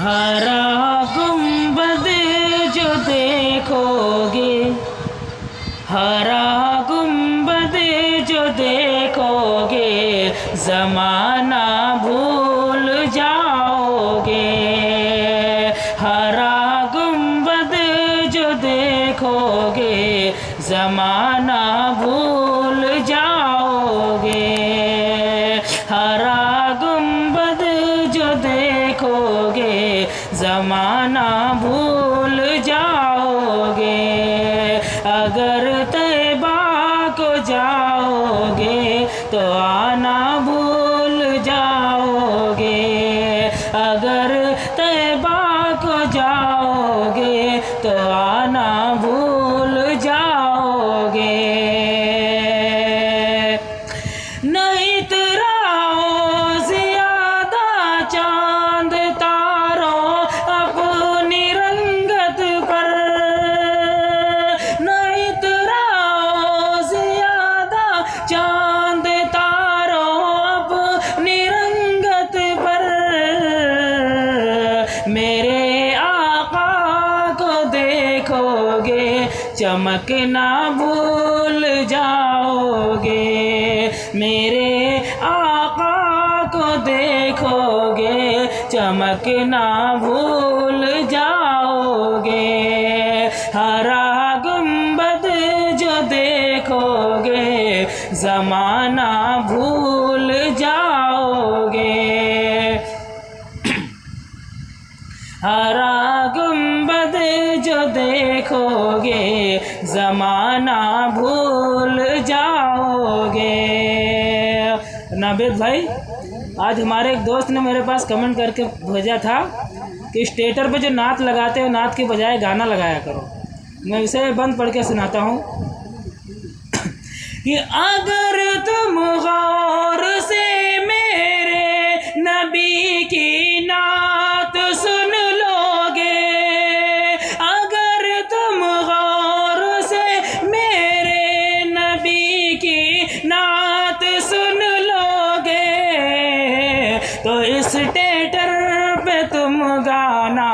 हरा गुंबद जो देखोगे, हरा गुंबद जो देखोगे, ज़माना भूल जाओगे। हरा गुंबद जो देखोगे, ज़माना भूल जाओगे। हरा गुंबद जो देखोगे, ज़माना भूल जाओगे। अगर तैबा को जाओगे तो आना भूल जाओगे। अगर तैबा को जाओगे तो आना भूल जाओगे। नहीं इतराओ ज़्यादा चांद तारों अपनी रंगत पर, नहीं इतराओ ज़्यादा चांद तारों अपनी रंगत पर। मेरे आका को देखोगे, चमकना भूल जाओगे। मेरे आका को देखोगे, चमकना भूल जाओगे। हरा गुंबद जो देखोगे, ज़माना भूल जाओगे। हरा गुंबद जो देखोगे, ज़माना भूल जाओगे। नाबिद भाई, आज हमारे एक दोस्त ने मेरे पास कमेंट करके भेजा था कि स्टेटर पे जो नात लगाते हो, नात के बजाय गाना लगाया करो। मैं इसे बंद पढ़ के सुनाता हूँ कि अगर तुम गौर से मेरे नबी की नात सुन लोगे, अगर तुम गौर से मेरे नबी की नात सुन लोगे, तो इस स्टेटर पे तुम गाना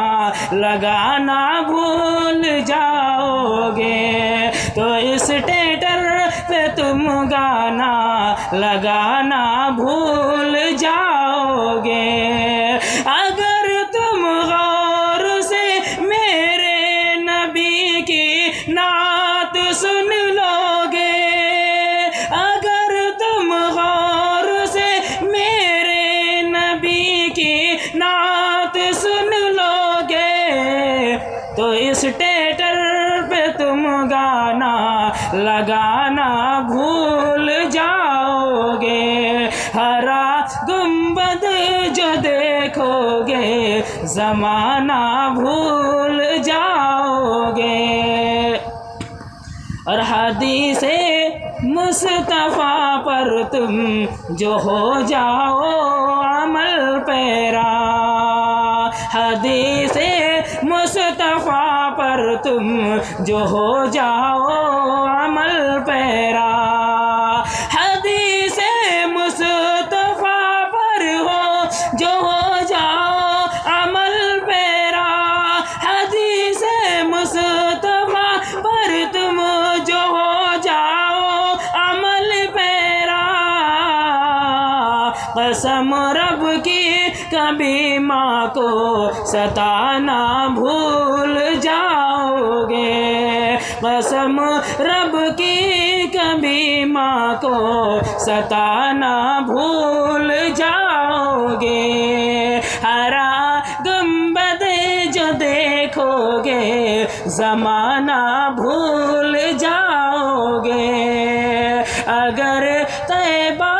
लगाना भूल जाओगे। तो इस स्टेटर पे तुम गाना लगाना भूल जाओगे। अगर तुम गौर से मेरे नबी की नात सुन लोगे, अगर तुम गौर से मेरे नबी की नात सुन लोगे, तो इस स्टेटर पे तुम गाना लगाना भूल जाओगे। हरा गुंबद जो देखोगे, ज़माना भूल जाओगे। और हदीसे मुस्तफ़ा पर तुम जो हो जाओ अमल पैरा, हदीसे मुस्तफ़ा पर तुम जो हो जाओ अमल पैरा। हदीसे मुस्तफ़ा पर हो जो हो जाओ अमल पैरा, हदीसे मुस्तफ़ा पर तुम जो हो जाओ अमल पैरा। कसम रब की कभी माँ को सताना भूल जाओगे। कसम रब की कभी माँ को सताना भूल जाओगे। हरा गुंबद जो देखोगे, ज़माना भूल जाओगे। अगर तैबा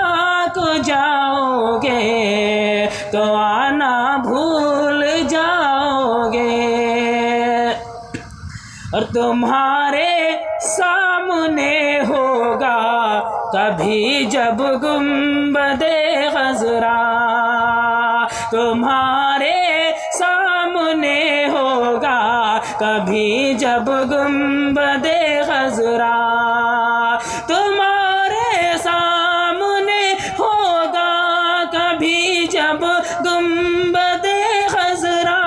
को जाओगे तो आना भूल जाओगे। और तुम्हारे सामने होगा कभी जब गुंबदे ख़ज़रा, तुम्हारे सामने होगा कभी जब गुंबदे ख़ज़रा, तुम्हारे सामने होगा कभी जब गुंबदे ख़ज़रा।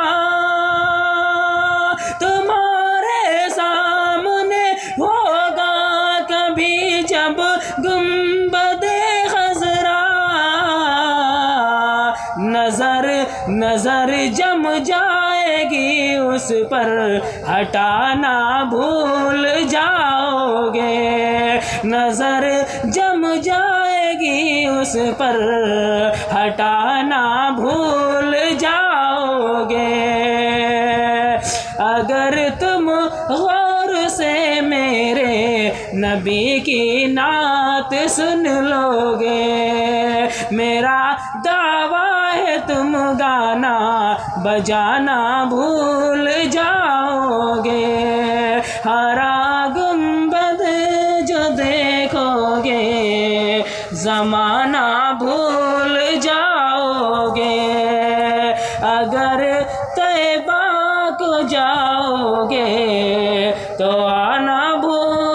नजर नजर जम जाएगी उस पर हटाना भूल जाओगे, नजर जम जाएगी उस पर हटाना भूल जाओगे। अगर तुम गौर से मेरे नबी की नात सुन लोगे, मेरा दावा है तुम गाना बजाना भूल जाओगे। हरा गुंबद जो देखोगे ज़माना भूल जाओगे। अगर तैबा को जाओगे तो आना भूल